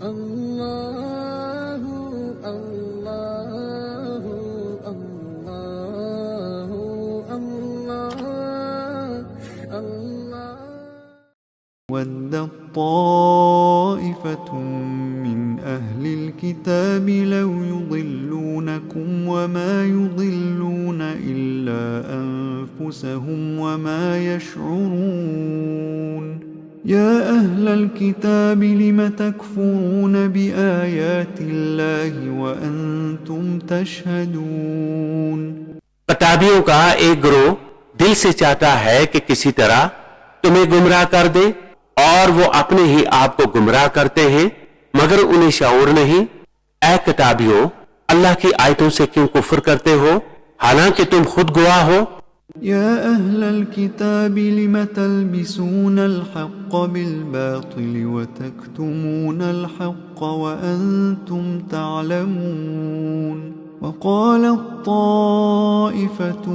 अल्लाहु अल्लाहु अल्लाहु अल्लाह अल्लाह। ودت طائفة من أهل الكتاب لو يضلونكم وما يضلون إلا أنفسهم وما يشعرون يا أهل الكتاب لم تكفرون بآيات الله وأنتم تشهدون। कताबियों का एक गिरोह दिल से चाहता है कि किसी तरह तुम्हें गुमराह कर दे और वो अपने ही आप को गुमराह करते हैं मगर उन्हें शऊर नहीं। ऐ किताबियों, अल्लाह की आयतों से क्यों कुफ्र करते हो हालांकि तुम खुद गवाह हो। يا أهل الكتاب لم تلبسون الحق بالباطل وتكتمون الحق وأنتم تعلمون وقالت طائفة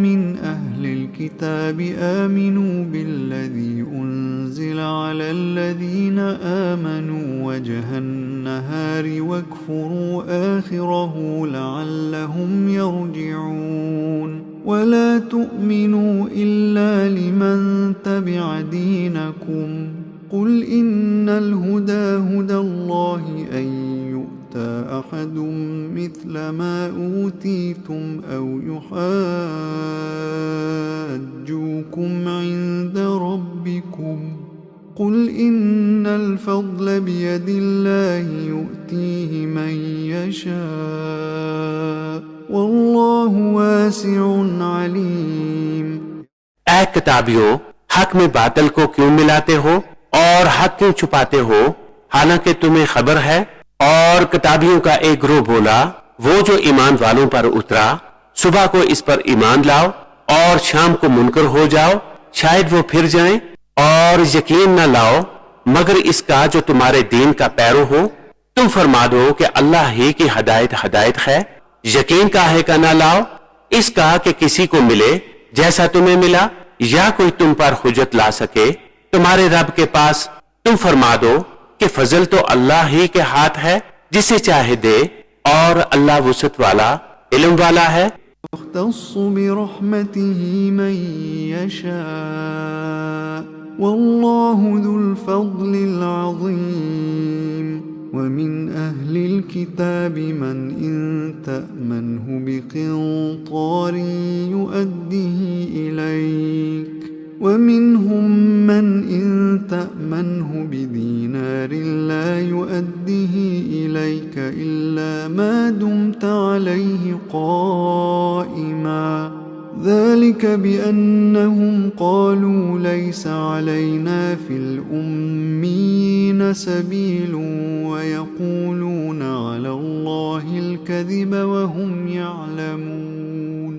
من أهل الكتاب آمنوا بالذي أنزل على الذين آمنوا وجه النهار واكفروا آخره لعلهم يرجعون ولا تؤمنوا إلا لمن تبع دينكم قل إن الهدى هدى الله أن يؤتى أحد مثل ما أوتيتم أو يحاجوكم عند ربكم قل إن الفضل بيد الله يؤتيه من يشاء والله वासिउ अलीम। ऐ किताबियों, हक में बातिल को क्यों मिलाते हो और हक क्यों छुपाते हो हालांकि तुम्हें खबर है। और किताबियों का एक ग्रोह बोला, वो जो ईमान वालों पर उतरा सुबह को इस पर ईमान लाओ और शाम को मुनकर हो जाओ, शायद वो फिर जाएं। और यकीन न लाओ मगर इसका जो तुम्हारे दीन का पैरो हो। तुम फरमा दो कि अल्लाह ही की हदायत है। यकीन काहे का ना लाओ इसका कि किसी को मिले जैसा तुम्हें मिला या कोई तुम पर हुज्जत ला सके तुम्हारे रब के पास। तुम फरमा दो कि फजल तो अल्लाह ही के हाथ है, जिसे चाहे दे और अल्लाह वुसअत वाला इल्म वाला है। यख्तस्सु बिरहमतिही मन यशाअ वल्लाहु ज़ुल फ़ज़लिल अज़ीम। वमिन अहलिल किताबि मन इन तअमनहु बिक़िंतारिन युअद्दिही इलैक वमिनहुम मन इन तअमनहु बिदीनारिन ला युअद्दिही इलैक इल्ला मा दुमत अलैहि क़ाइमा ذلك بأنهم قالوا ليس علينا في الأميين سبيل ويقولون على الله الكذب وهم يعلمون।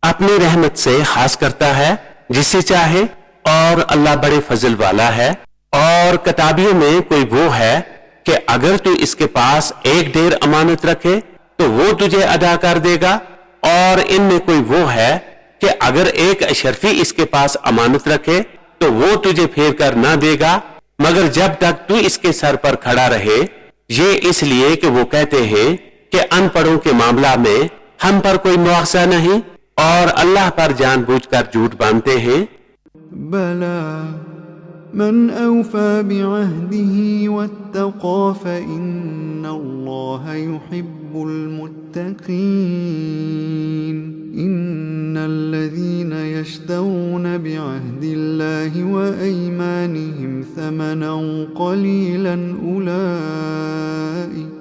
अपनी रहमत से खास करता है जिससे चाहे और अल्लाह बड़े फजल वाला है। और किताबियों में कोई वो है कि अगर तू इसके पास एक ढेर अमानत रखे तो वो तुझे अदा कर देगा। और इनमें कोई वो है कि अगर एक अशरफी इसके पास अमानत रखे तो वो तुझे फेर कर ना देगा मगर जब तक तू इसके सर पर खड़ा रहे। ये इसलिए कि वो कहते हैं कि अनपढ़ों के मामला में हम पर कोई मुआवजा नहीं और अल्लाह पर जानबूझकर झूठ बांधते हैं। बला मन औफा बिअहदिही वत्तक़ा फ़इन्नल्लाह युहिब्बुल मुत्तक़ीन। इन्नल्लज़ीना यश्तरून बिअहदिल्लाहि व अयमानिहिम समनन क़लीलन उलाइक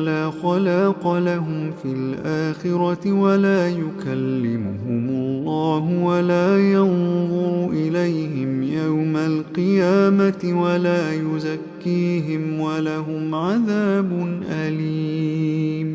ला खलाक़ लहुम फ़िल आख़िरति वला युकल्लिमुहुमुल्लाहु वला यंज़ुरु इलैहिम यौमल क़ियामति वला युज़क्कीहिम वलहुम अज़ाबुन अलीम।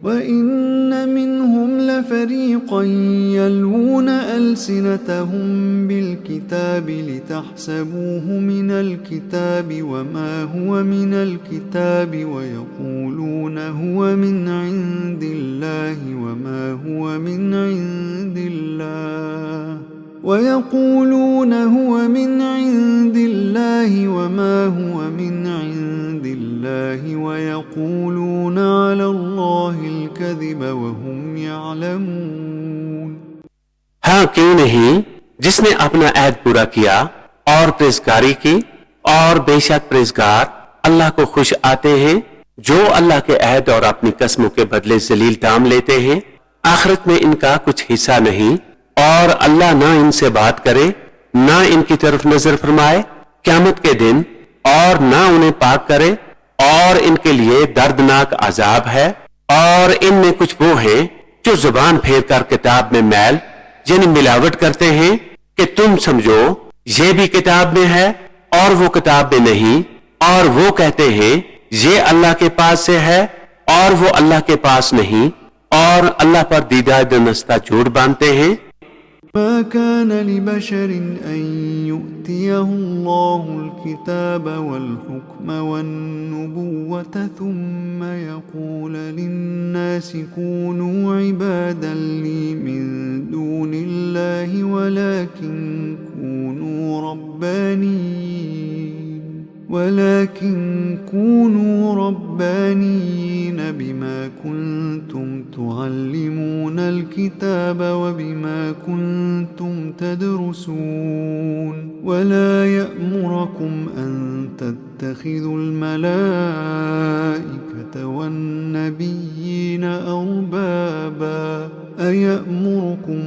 वइन्न मिनहुम लफ़रीक़न यल्वून अल्सिनतहुम बिलकिताबि लितहसबूहु मिनल किताबि वमा हुवा मिनल किताबि वयक़ूलून हुवा मिन इंदिल्लाहि वमा हुवा मिन इंदिल्लाह ويقولون هو من عند الله وما هو من عند الله ويقولون على الله الكذب وهم يعلمون। हाँ, क्यों नहीं, जिसने अपना अहद पूरा किया और परहेजगारी की, और बेशक परहेजगार अल्लाह को खुश आते हैं, जो अल्लाह के अहद और अपनी कसमों के बदले जलील दाम लेते हैं। आखिरत में इनका कुछ हिस्सा नहीं, और अल्लाह ना इनसे बात करे, ना इनकी तरफ नजर फरमाए क़यामत के दिन, और ना उन्हें पाक करे, और इनके लिए दर्दनाक अजाब है। और इनमें कुछ वो हैं जो जुबान फेर कर किताब में मैल यानी मिलावट करते हैं कि तुम समझो ये भी किताब में है और वो किताब में नहीं, और वो कहते हैं ये अल्लाह के पास से है और वो अल्लाह के पास नहीं, और अल्लाह पर दीदा नस्ता झूठ बांधते हैं। ما كان لبشر أن يؤتيه الله الكتاب والحكم والنبوة ثم يقول للناس كونوا عبادا لي من دون الله ولكن كونوا ربانيين بما كنتم تعلمون الكتاب وبما كنتم تدرسون ولا يأمركم أن تتخذوا الملائكة والنبيين أربابا أيأمركم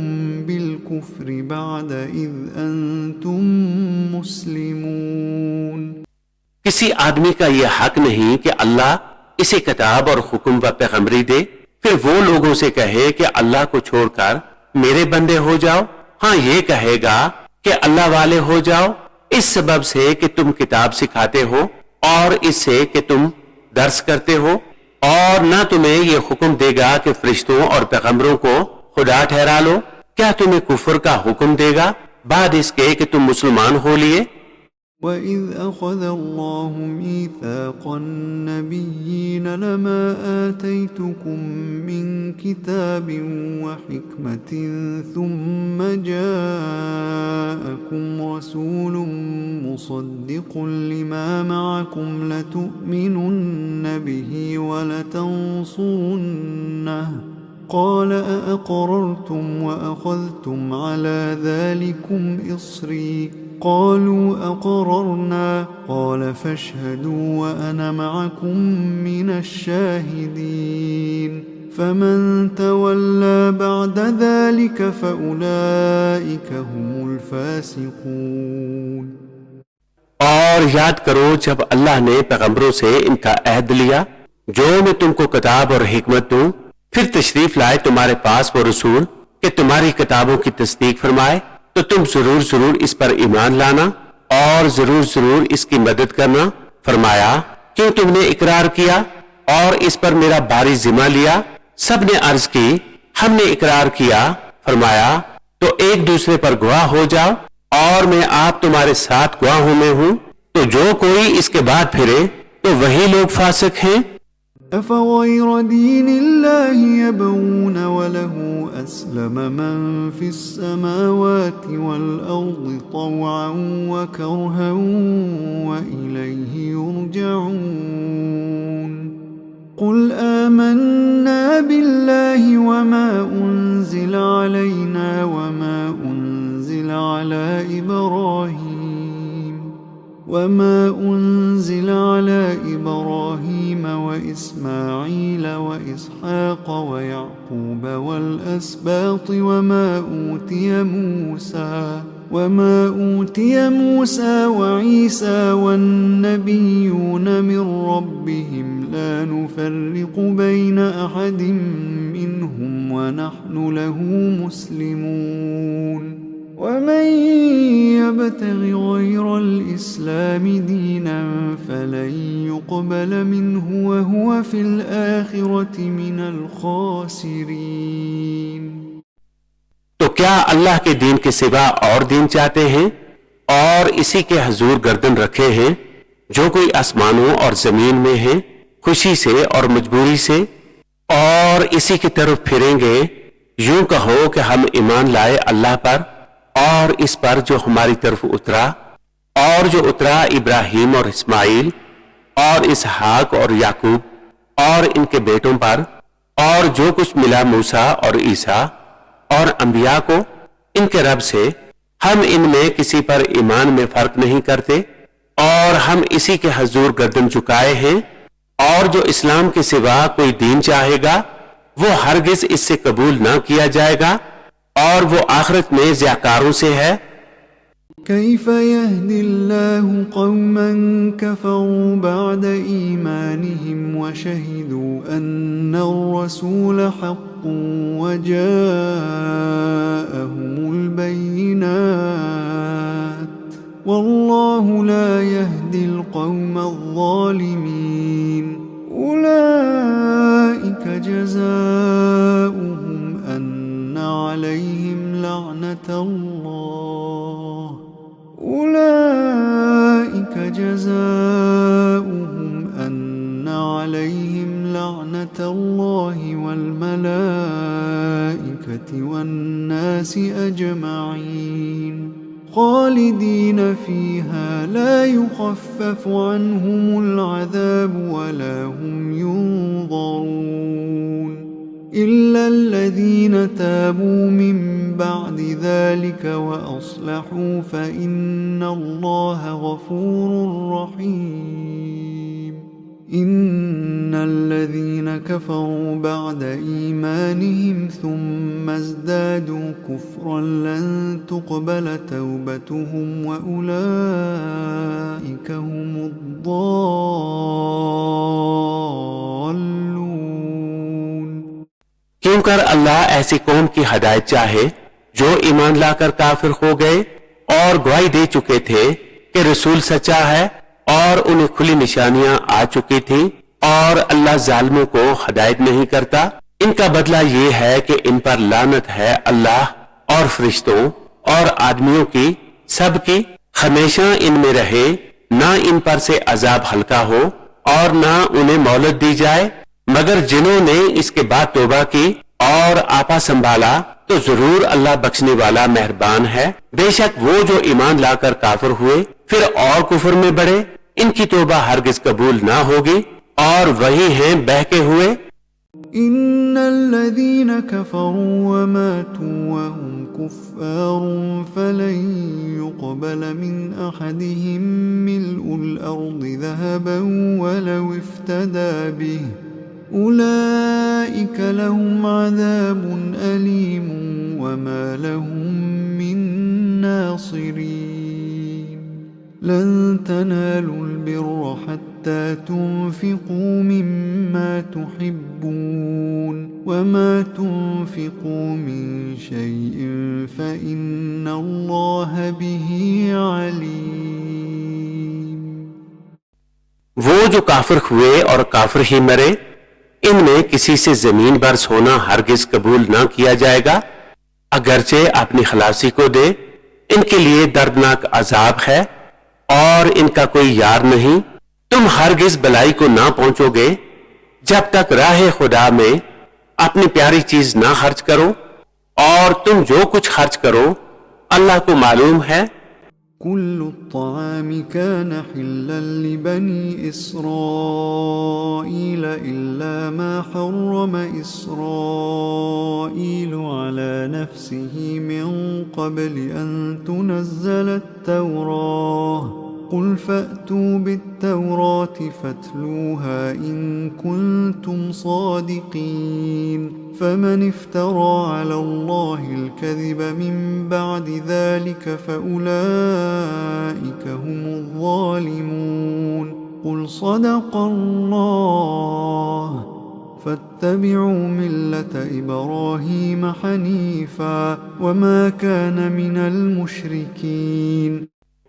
بالكفر بعد إذ أنتم مسلمون। किसी आदमी का यह हक नहीं कि अल्लाह इसे किताब और हुक्म व पैगंबरी दे, फिर वो लोगों से कहे कि अल्लाह को छोड़कर मेरे बंदे हो जाओ। हाँ, ये कहेगा कि अल्लाह वाले हो जाओ, इस सबब से कि तुम किताब सिखाते हो और इससे कि तुम दर्स करते हो, और ना तुम्हें ये हुक्म देगा कि फरिश्तों और पैगंबरों को खुदा ठहरा लो। क्या तुम्हें कुफर का हुक्म देगा बाद इसके कि तुम मुसलमान हो लिए? وَإِذْ أَخَذَ اللَّهُ مِيثَاقَ النَّبِيِّينَ لَمَا آتَيْتُكُم مِّن كِتَابٍ وَحِكْمَةٍ ثُمَّ جَاءَكُمْ رَسُولٌ مُصَدِّقٌ لِّمَا مَعَكُمْ لَتُؤْمِنُنَّ بِهِ وَلَتَنصُرُنَّهُ قال أأقررتم وأخذتم على ذلكم إصري قالوا أقررنا قال فاشهدوا وأنا معكم من الشاهدين فمن تولى بعد ذلك فأولئك هم الفاسقون। और याद करो जब अल्लाह ने पैगंबरों से इनका अहद लिया जो मैं तुमको किताब और हिकमत दूं, फिर तशरीफ लाए तुम्हारे पास वो रसूल कि तुम्हारी किताबों की तस्दीक फरमाए, तो तुम जरूर जरूर इस पर ईमान लाना और जरूर जरूर इसकी मदद करना। फरमाया, क्यों तुमने इकरार किया और इस पर मेरा भारी जिम्मा लिया? सबने अर्ज की, हमने इकरार किया। फरमाया, तो एक दूसरे पर गवाह हो जाओ और मैं आप तुम्हारे साथ गवाहों में हूं। तो जो कोई इसके बाद फिरे तो वही लोग फासिक हैं। أفغير دين الله يبغون وله أسلم من في السماوات والأرض طوعا وكرها وإليه يرجعون قل آمنا بالله وما أنزل علينا وما أنزل على إبراهيم وإسماعيل وإسحاق ويعقوب والأسباط وما أوتي موسى وعيسى والنبيون من ربهم لا نفرق بين أحد منهم ونحن له مسلمون ومن يبتغ غير الإسلام دينا فلن يقبل منه وهو في الآخرة من الخاسرين। तो क्या अल्लाह के दीन के सिवा और दीन चाहते हैं और इसी के हुजूर गर्दन रखे हैं? जो कोई आसमानों और जमीन में है खुशी से और मजबूरी से और इसी की तरफ फिरेंगे। यूं कहो कि हम ईमान लाए अल्लाह पर और इस पर जो हमारी तरफ उतरा, और जो उतरा इब्राहिम और इस्माइल और इसहाक और याकूब और इनके बेटों पर, और जो कुछ मिला मूसा और ईसा और अंबिया को इनके रब से, हम इनमें किसी पर ईमान में फर्क नहीं करते, और हम इसी के हजूर गर्दन झुकाए हैं, और जो इस्लाम के सिवा कोई दीन चाहेगा वो हरगिज इससे कबूल ना किया जाएगा, और वो आखिरत में ज़ियाकारों से है। कैफ़ यहदिल्लाहु क़ौमन कफ़रू बअद ईमानिहिम व शहिदू अन्नर रसूल हक़्क़ुन व जाअहुमुल बय्यिनात वल्लाहु ला यहदिल क़ौमज़ ज़ालिमीन उलाइक जज़ाउहुम अन्ना अलैहिम लअनतुल्लाह أولئك جزاؤهم أن عليهم لعنة الله والملائكة والناس أجمعين خالدين فيها لا يخفف عنهم العذاب ولا هم ينظرون إلا الذين تابوا من بعد ذلك وأصلحوا فإن الله غفور رحيم إن الذين كفروا بعد إيمانهم ثم ازدادوا كفرا لن تقبل توبتهم وأولئك هم الضالون। क्योंकर अल्लाह ऐसी कौम की हदायत चाहे जो ईमान लाकर काफिर हो गए और गवाही दे चुके थे कि रसूल सच्चा है, और उन्हें खुली निशानियां आ चुकी थी, और अल्लाह जालिमों को हदायत नहीं करता। इनका बदला ये है कि इन पर लानत है अल्लाह और फरिश्तों और आदमियों की, सबकी, हमेशा इनमें रहे, ना इन पर से अजाब हल्का हो और ना उन्हें मोहलत दी जाए, मगर जिन्होंने इसके बाद तौबा की और आपा संभाला तो जरूर अल्लाह बख्शने वाला मेहरबान है। बेशक वो जो ईमान लाकर काफिर हुए फिर और कुफर में बढ़े, इनकी तौबा हरगिज कबूल ना होगी, और वही हैं बहके हुए। इन्नल्लज़ीन कफ़रू व मातू व हुम कुफ़्फ़ारुन फ़लन युक़बल मिन अहदिहिम मिल्उल अर्दि ज़हबन वलौ इफ़्तदा बिहि उलाइक लहुम अज़ाबुन अलीम वमा लहुम मिन नासिरीन लन तनालुल बिर्र हत्ता तुन्फ़िक़ू मिम्मा तुहिब्बून वमा तुन्फ़िक़ू मिन शैइन फ़इन्नल्लाह बिही अलीम। वो जो काफिर हुए और काफिर ही मरे, इनमें किसी से जमीन पर सोना हरगिज कबूल ना किया जाएगा, अगरचे अपनी खलासी को दे। इनके लिए दर्दनाक अजाब है और इनका कोई यार नहीं। तुम हरगिज भलाई को ना पहुंचोगे जब तक राह खुदा में अपनी प्यारी चीज ना खर्च करो, और तुम जो कुछ खर्च करो अल्लाह को मालूम है। कुल्लु त्ताआमि कान हिल्लन लिबनी इस्राईल इल्ला मा हर्रम इस्राईलु अला नफ्सिहि मिन क़ब्लि अन तुनज़्ज़ल अत-तौराह कुल फ़अतू बित-तौराति फ़त्लूहा इन कुन्तुम सादिक़ीन फमन इफ्तरा अलल्लाहिल कज़िब मिन बअदि ज़ालिक फ़उलाइक हुमुज़ ज़ालिमून कुल सदक़ल्लाह फत्तबिऊ मिल्लत इब्राहीम हनीफ़ा वमा कान मिनल मुशरिकीन।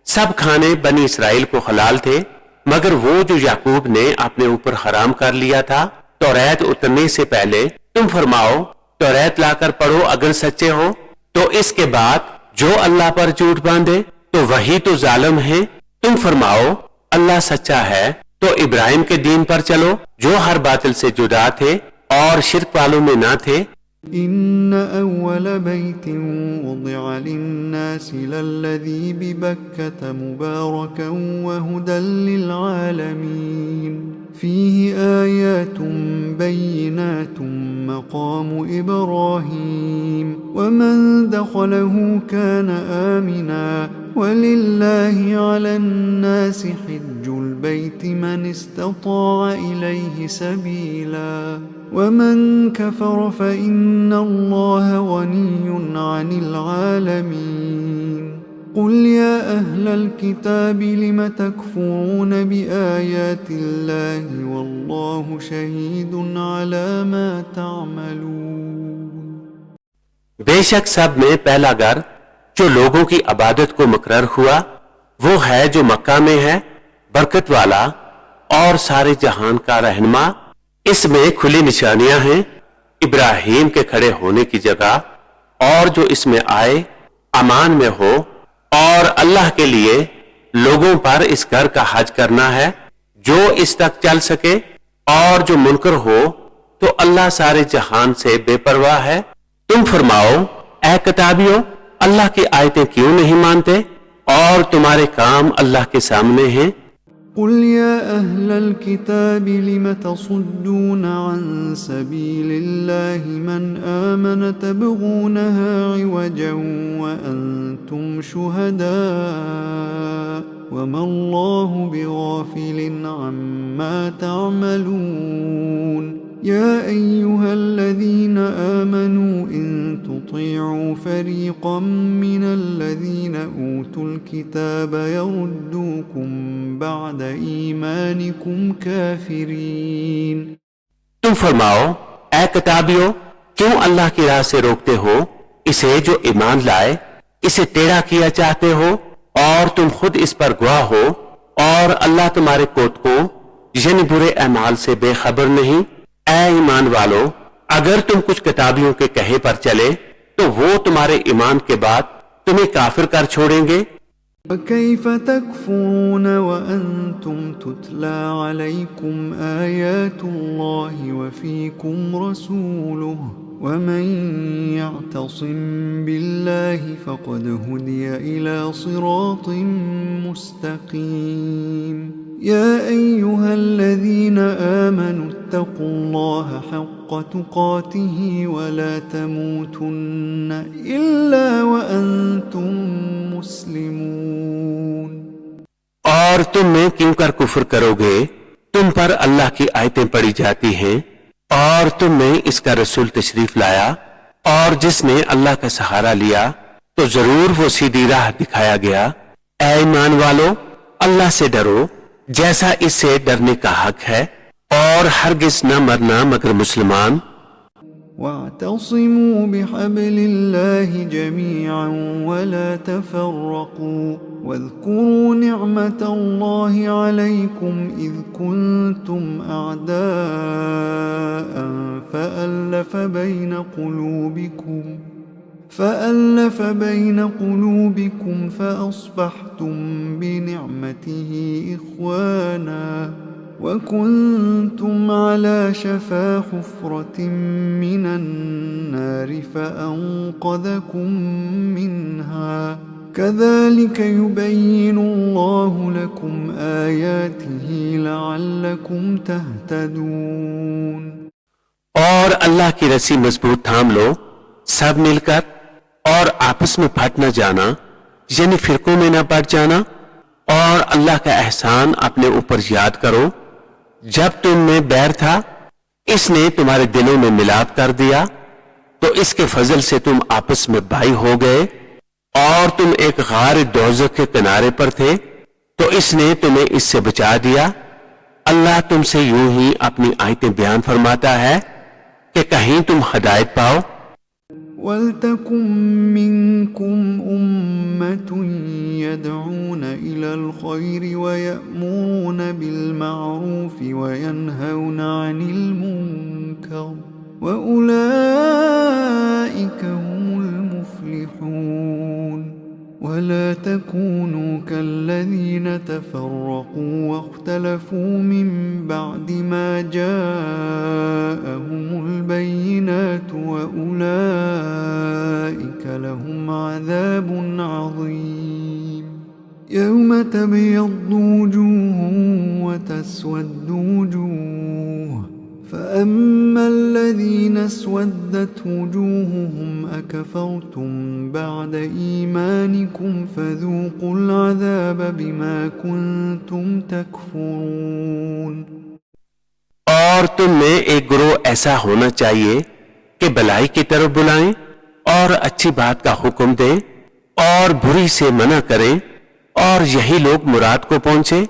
सब खाने बनी इसराइल को हलाल थे, मगर वो जो याकूब ने अपने ऊपर हराम कर लिया था तौरात उतरने से पहले। तुम फरमाओ तौरात लाकर पढ़ो अगर सच्चे हो, तो इसके बाद जो अल्लाह पर झूठ बांधे तो वही तो जालिम है। तुम फरमाओ अल्लाह सच्चा है तो इब्राहिम के दीन पर चलो जो हर बातिल से जुदा थे और शिर्क वालों में ना थे, إن أول بيت وضع للناس للذي ببكة مباركا وهدى للعالمين فيه آيات بينات مقام إبراهيم ومن دخله كان آمنا ولله على الناس حج البيت من استطاع إليه سبيلا ومن كفر فإن الله غني عن العالمين قل يا أهل الكتاب لم تكفرون بآيات الله والله شهيد على ما تعملون। बेशक सब में पहला घर जो लोगों की इबादत को मुकर्रर हुआ वो है जो मक्का में है, बरकत वाला और सारे जहान का रहनुमा। इसमें खुली निशानियां हैं इब्राहिम के खड़े होने की जगह, और जो इसमें आए अमान में हो, और अल्लाह के लिए लोगों पर इस घर का हज करना है जो इस तक चल सके, और जो मुनकर हो तो अल्लाह सारे जहान से बेपरवाह है। तुम फरमाओ ऐ किताबियों, अल्लाह की आयतें क्यों नहीं मानते और तुम्हारे काम अल्लाह के सामने हैं। قل يا أهل الكتاب لم تصدون عن سبيل الله من آمن تبغونها عوجا وأنتم شهداء وما الله بغافل عما تعملون يا أيها الذين آمنوا إن تطيعوا فريقا من الذين أوتوا الكتاب يردوكم بعد ईमानिकुम काफिरीन। तुम फरमाओ ऐ किताबियों, क्यों अल्लाह की राह से रोकते हो इसे जो ईमान लाए, इसे टेढ़ा किया चाहते हो और तुम खुद इस पर गवाह हो, और अल्लाह तुम्हारे कोट को यानी बुरे अमाल से बेखबर नहीं। ऐ ईमान वालो, अगर तुम कुछ किताबियों के कहे पर चले तो वो तुम्हारे ईमान के बाद तुम्हें काफिर कर छोड़ेंगे। وكيف تكفرون وأنتم تتلى عليكم آيات الله وفيكم رسوله ومن يعتصم بالله فقد هدي إلى صراط مستقيم يا أيها الذين آمنوا اتقوا الله حق تقاته ولا تموتن إلا وأنتم मुस्लिमून। और तुम में क्यों कर कुफ्र करोगे, तुम पर अल्लाह की आयतें पढ़ी जाती हैं और तुम में इसका रसूल तशरीफ लाया, और जिसने अल्लाह का सहारा लिया तो जरूर वो सीधी राह दिखाया गया। ऐ ईमान वालो, अल्लाह से डरो जैसा इससे डरने का हक है, और हरगिज न मरना मगर मुसलमान। واعتصموا بحبل الله جميعا ولا تفرقوا واذكروا نعمة الله عليكم إذ كنتم أعداء فألف بين قلوبكم فأصبحتم بنعمته إخوانا وكنتم على شفا حفرة من النار فأنقذكم منها كذلك يبين الله لكم آياته لعلكم تهتدون। और अल्लाह की रस्सी मजबूत थाम लो सब मिलकर, और आपस में फट न जाना यानी फिरकों में न बढ़ जाना, और अल्लाह का एहसान अपने ऊपर याद करो। जब तुम में बैर था इसने तुम्हारे दिलों में मिलाप कर दिया, तो इसके फजल से तुम आपस में भाई हो गए, और तुम एक गार दोज़ख के किनारे पर थे तो इसने तुम्हें इससे बचा दिया। अल्लाह तुमसे यूं ही अपनी आयतें बयान फरमाता है कि कहीं तुम हिदायत पाओ। वल्तकुम मिनकुम उम्मतुन यदऊन इलल खैरि व यअमुरून बिल मारूफि व यनहौन अनिल मुनकर व उलाइका हुमुल मुफ्लिहून। ولا تكونوا كالذين تفرقوا واختلفوا من بعد ما جاءهم البينات وأولئك عذاب عظيم يوم تبيض وجوه وتسود وجوه فأما الذين اسودت وجوههم أكفرتم بعد إيمانكم فذوقوا العذاب بما كنتم تكفرون। और तुम में एक गिरोह ऐसा होना चाहिए कि भलाई की तरफ बुलाएं और अच्छी बात का हुक्म दें और बुरी से मना करें, और यही लोग मुराद को पहुंचे।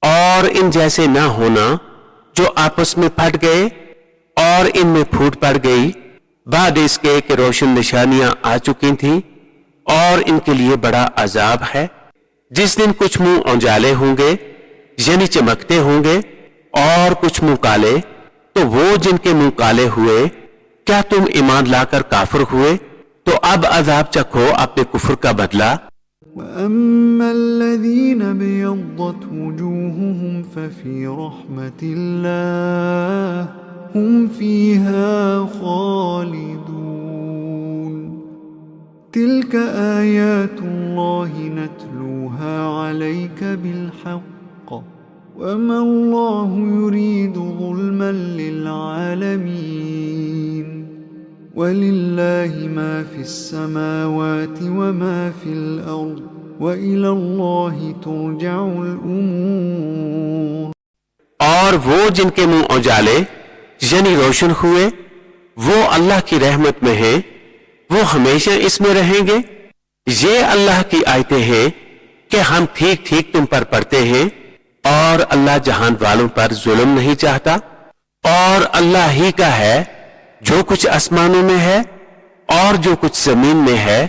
और इन जैसे ना होना जो आपस में फट गए और इनमें फूट पड़ गई बाद इसके कि रोशन निशानियां आ चुकी थीं, और इनके लिए बड़ा अजाब है। जिस दिन कुछ मुंह औंजाले होंगे यानी चमकते होंगे और कुछ मुंह काले, तो वो जिनके मुंह काले हुए क्या तुम ईमान लाकर काफिर हुए, तो अब अजाब चखो अपने कुफ्र का बदला। وأما الذين ابيضت وجوههم ففي رحمة الله هم فيها خالدون تلك آيات الله نتلوها عليك بالحق وما الله يريد ظلما للعالمين ولله ما في السماوات وما في الأرض وإلى الله ترجع الأمور। और वो जिनके मुंह उजाले यानी रोशन हुए वो अल्लाह की रहमत में हैं, वो हमेशा इसमें रहेंगे। ये अल्लाह की आयतें हैं कि हम ठीक ठीक तुम पर पढ़ते हैं, और अल्लाह जहान वालों पर जुल्म नहीं चाहता, और अल्लाह ही का है जो कुछ आसमानों में है और जो कुछ जमीन में है,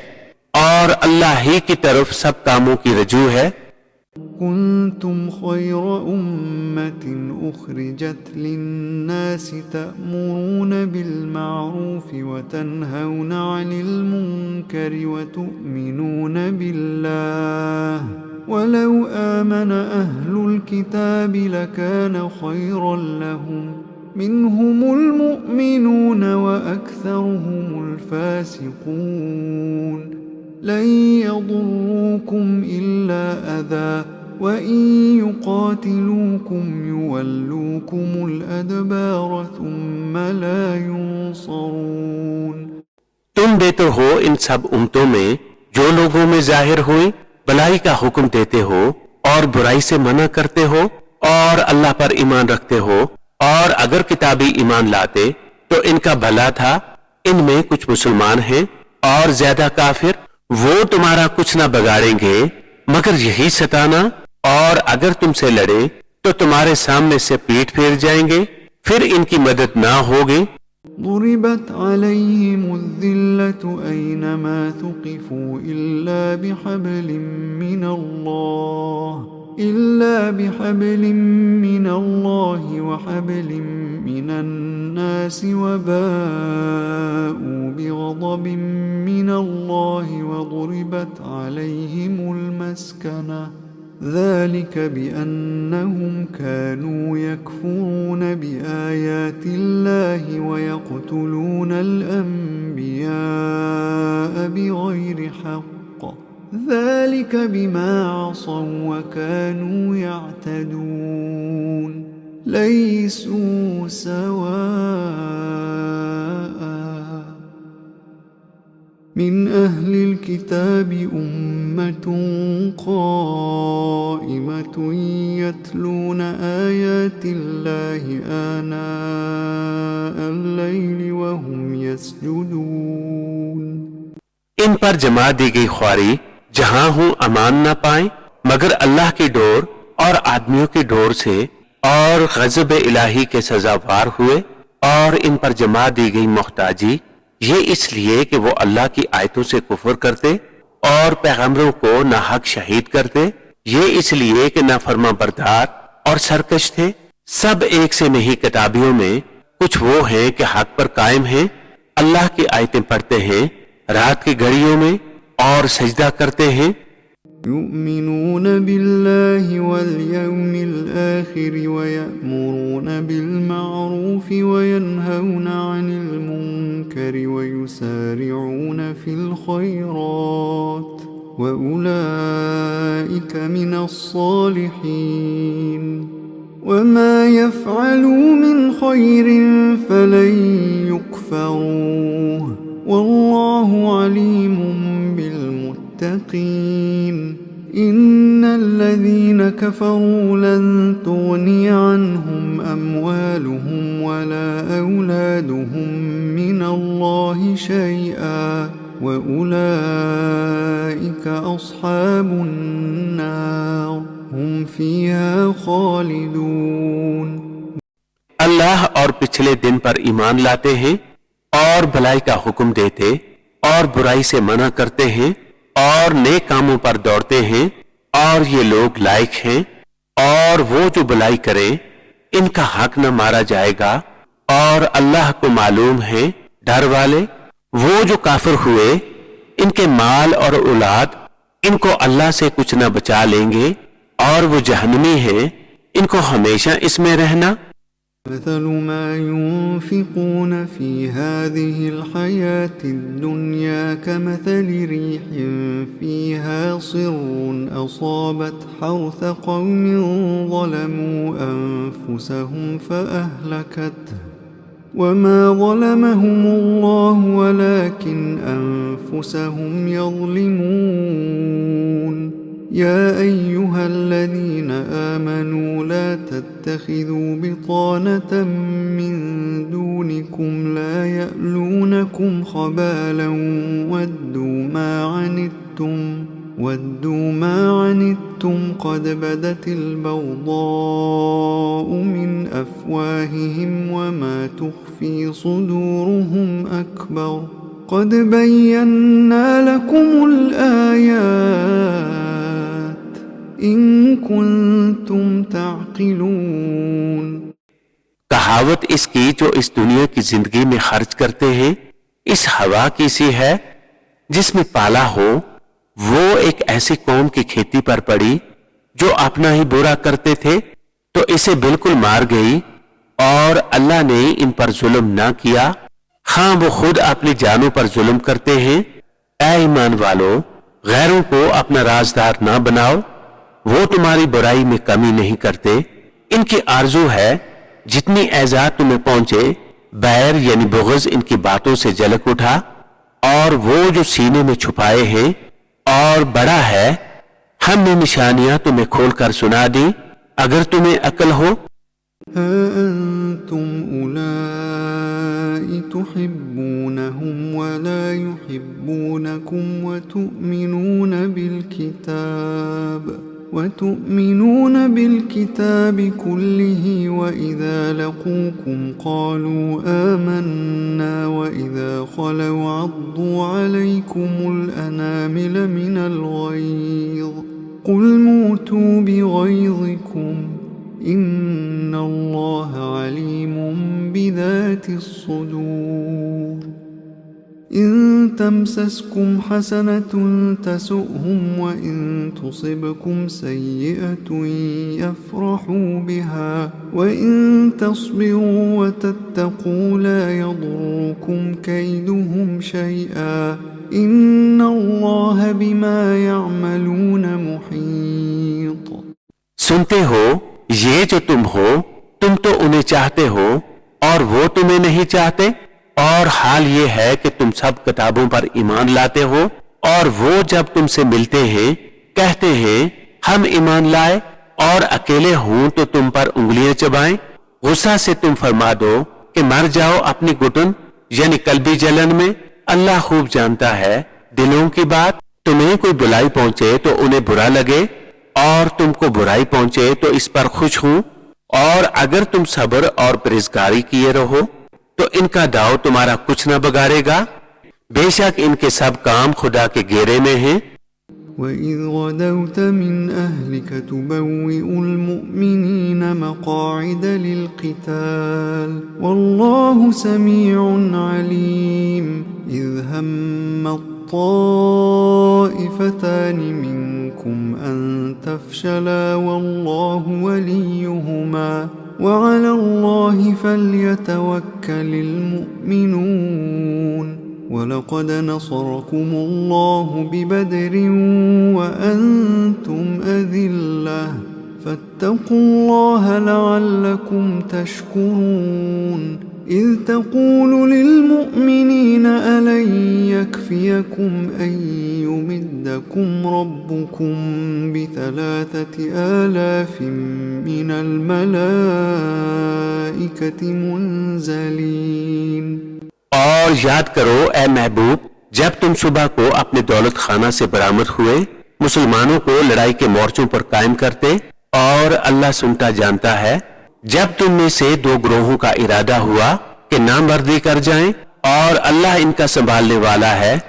और अल्लाह ही की तरफ सब कामों की रजू है। कुंतुम खैर उम्मतिन उखरिजत लिन्नास तअमुरून बिल मारूफ व तन्हौन अनिल मुनकर व तु'मिनून बिल्लाह वलौ आमन अहलुल किताब लकान खैरन लहुम मिनहुमुल मुमिनून व अक्सरुहुमुल फासिकून लन यदुर्रूकुम इल्ला अज़ा व इन युक़ातिलूकुम युवल्लूकुमुल अदबार थुम्मा ला युनसरून। तुम देते हो इन सब उम्मतों में जो लोगों में जाहिर हुई भलाई का हुक्म देते हो और बुराई से मना करते हो और अल्लाह पर ईमान रखते हो, और अगर किताबी ईमान लाते तो इनका भला था। इनमें कुछ मुसलमान हैं और ज्यादा काफिर, वो तुम्हारा कुछ ना बगाड़ेंगे मगर यही सताना, और अगर तुमसे लड़े तो तुम्हारे सामने से पीठ फेर जाएंगे, फिर इनकी मदद ना होगी। ضربت عليهم الذلة أينما ثقفوا إلا بحبل من الله وحبل من الناس وباءوا بغضب من الله وضربت عليهم المسكنة ذلك بأنهم كانوا يكفرون بآيات الله ويقتلون الأنبياء بغير حق ذلك بما عصوا وكانوا يعتدون ليسوا سواء من أهل الكتاب أمة قائمة يتلون آيات الله آناء الليل وهم يسجدون। इन पर जमा दी गई ख्वारी जहां हूं अमान न पाए मगर अल्लाह की डोर और आदमियों की डोर से, और गजब इलाही के सजावार हुए। और इन पर जमा दी गई मोहताजी ये इसलिए कि वो अल्लाह की आयतों से कुफर करते और पैगंबरों को नाहक शहीद करते, ये इसलिए कि नाफरमा बरदार और सरकश थे। सब एक से नहीं किताबियों में कुछ वो हैं कि हक पर कायम हैं, अल्लाह की आयतें पढ़ते हैं रात की घड़ियों में और सजदा करते हैं। युमिनून बिल्लाहि वल यौमिल आखिर वयअमुरून बिल मारूफ वयनहौन अनिल मुनकर المنكر ويسارعون في الخيرات وأولئك من الصالحين وما يفعلوا من خير فلن يكفروه والله عليم بالمتقين إن الذين كفروا لن تغني عنهم أموالهم ولا أولادهم من الله شيئا وأولئك أصحاب النار هم فيها خالدون। अल्लाह और पिछले दिन पर ईमान लाते हैं और भलाई का हुक्म देते और बुराई से मना करते हैं और नेक कामों पर दौड़ते हैं और ये लोग लायक हैं और वो जो बुराई करें इनका हक न मारा जाएगा और अल्लाह को मालूम है डर वाले। वो जो काफिर हुए इनके माल और औलाद इनको अल्लाह से कुछ न बचा लेंगे और वो जहन्नमी है इनको हमेशा इसमें रहना। مثل ما ينفقون في هذه الحياة الدنيا كمثل ريح فيها صر أصابت حرث قوم ظلموا أنفسهم فأهلكته وما ظلمهم الله ولكن أنفسهم يظلمون يا أيها الذين آمنوا لا تتخذوا بطانة من دونكم لا يألونكم خبالا ودوا ما عنتم قد بدت البغضاء من أفواههم وما تخفي صدورهم أكبر قد بينا لكم الآيات إن كنتم تعقلون। कहावत इसकी जो इस दुनिया की जिंदगी में खर्च करते हैं इस हवा की सी है जिसमें पाला हो। वो एक ऐसी कौम की खेती पर पड़ी जो अपना ही बुरा करते थे तो इसे बिल्कुल मार गई और अल्लाह ने इन पर जुल्म ना किया। हाँ वो खुद अपनी जानों पर जुल्म करते हैं। ऐ ईमान वालों गैरों को अपना राजदार ना बनाओ वो तुम्हारी बुराई में कमी नहीं करते। इनकी आरजू है जितनी एजाद तुम्हें पहुंचे बैर यानी बुग़्ज़ इनकी बातों से झलक उठा और वो जो सीने में छुपाए हैं और बड़ा है हमने निशानियां तुम्हें खोलकर सुना दी अगर तुम्हें अक्ल हो। أنتم أولئك تحبونهم ولا يحبونكم وتؤمنون بالكتاب كله وإذا لقوكم قالوا آمنا وإذا خلوا عضوا عليكم الأنامل من الغيظ قل موتوا بغيظكم إن الله عليم بذات الصدور إن تمسسكم حسنة تسؤهم وإن تصبكم سيئة يفرحوا بها وإن تصبروا وتتقوا لا يضركم كيدهم شيئا إن الله بما يعملون محيط। सुनते हो ये जो तुम हो तुम तो उन्हें चाहते हो और वो तुम्हें नहीं चाहते और हाल ये है कि तुम सब किताबों पर ईमान लाते हो और वो जब तुमसे मिलते हैं कहते हैं हम ईमान लाए और अकेले हों तो तुम पर उंगलियां चबाएं। गुस्सा से तुम फरमा दो कि मर जाओ अपनी घुटन यानी कल्बी जलन में। अल्लाह खूब जानता है दिलों की बात। तुम्हें कोई बुराई पहुंचे तो उन्हें बुरा लगे और तुमको बुराई पहुंचे तो इस पर खुश हूं और अगर तुम सब्र और परहेजगारी किए रहो तो इनका दाव तुम्हारा कुछ न बगाड़ेगा। बेशक इनके सब काम खुदा के घेरे में हैं। وَإِذْ غَدَوْتَ مِنْ أَهْلِكَ تُبَوِّئُ الْمُؤْمِنِينَ مَقَاعِدَ لِلْقِتَالِ وَاللَّهُ سَمِيعٌ عَلِيمٌ إِذْ هَمَّ الطَّائِفَتَانِ مِنْكُمْ أَنْ تَفْشَلَا وَاللَّهُ وَلِيُّهُمَا وعلى الله فليتوكل المؤمنون ولقد نصركم الله ببدر وأنتم أذلة فاتقوا الله لعلكم تشكرون إذ تقول للمؤمنين ألن يكفيكم أن يمدكم ربكم ب3,000 من الملائكة منزلين। और याद करो ए महबूब, जब तुम सुबह को अपने दौलत खाना से बरामद हुए, मुसलमानों को लड़ाई के मोर्चों पर कायम करते, और अल्लाह सुनता जानता है, जब तुम में से 2 ग्रोहों का इरादा हुआ कि नामर्दी कर जाएं, और अल्लाह इनका संभालने वाला है,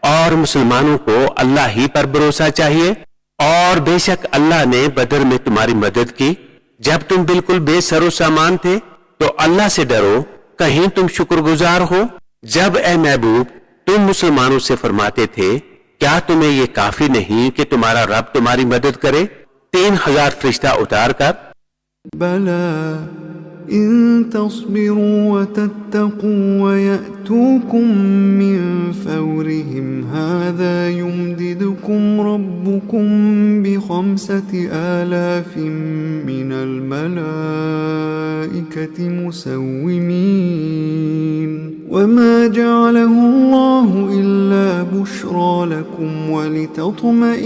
और मुसलमानों को अल्लाह ही पर भरोसा चाहिए, और बेशक अल्लाह ने बदर में तुम्हारी मदद की जब तुम बिल्कुल बेसरो सामान थे, तो अल्लाह से डरो, कहीं तुम शुक्रगुजार हो। जब ए महबूब तुम मुसलमानों से फरमाते थे, क्या तुम्हें ये काफी नहीं कि तुम्हारा रब तुम्हारी मदद करे 3,000 फरिश्ता उतार कर? बला इन तस्बिरू वतत्तकू वयअतूकुम मिन फौरिहिम हाज़ा युमदिदुकुम रब्बुकुम ब5,000 मिनल मलाइकति मुसव्विमीन वमा जअलहु अल्लाहु इल्ला बुश्रा लकुम वलितत्मइन्न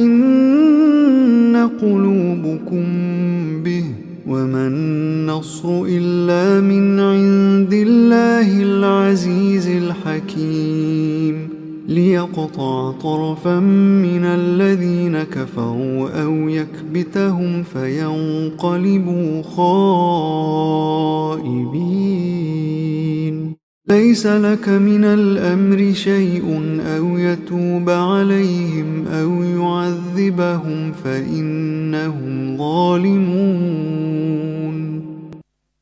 क़ुलूबुकुम बिहि वमा अन्नस्रु इल्ला मिन इंदिल्लाहिल अज़ीज़िल हकीम लियक़तअ तरफ़न मिनल लज़ीना कफ़रू औ यकबितहुम फयंक़लिबू ख़ाइबीन लैस लक मिनल अम्रि शैउन औ यतूब अलैहिम औ युअज़्ज़िबहुम फ़इन्नहुम ज़ालिमून।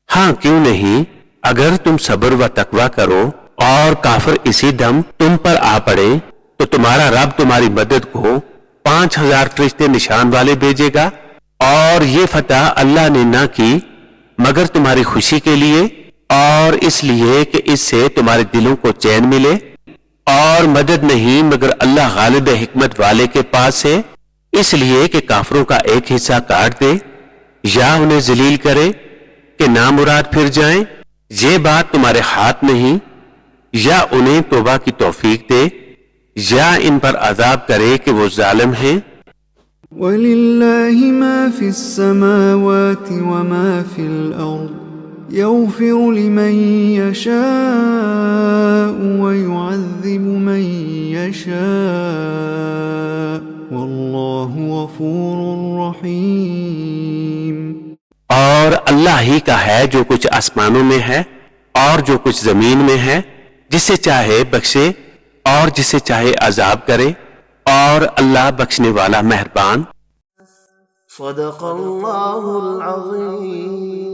हाँ, क्यों नहीं, अगर तुम सब्र व तकवा करो और काफिर इसी दम तुम पर आ पड़े, तो तुम्हारा रब तुम्हारी मदद को 5,000 फरिश्ते निशान वाले भेजेगा, और ये फतह अल्लाह ने ना की मगर तुम्हारी खुशी के लिए, और इसलिए कि इससे तुम्हारे दिलों को चैन मिले, और मदद नहीं मगर अल्लाह गालिब हिकमत वाले के पास है, इसलिए कि काफिरों का एक हिस्सा काट दे या उन्हें जलील करे कि नामुराद फिर जाएं। ये बात तुम्हारे हाथ नहीं, या उन्हें तौबा की तौफीक दे या इन पर अजाब करे कि वो जालिम हैं। वलिल्लाहि मा फिस समावाति व मा फिल अर्द यग़फ़िरु लिमन यशाअ व युअज़्ज़िबु मन यशाअ वल्लाहु गफ़ूरुर रहीम। और अल्लाह ही का है जो कुछ आसमानों में है और जो कुछ जमीन में है, जिसे चाहे बख्शे और जिसे चाहे अजाब करे, और अल्लाह बख्शने वाला मेहरबान। सदक़ल्लाहुल अज़ीम।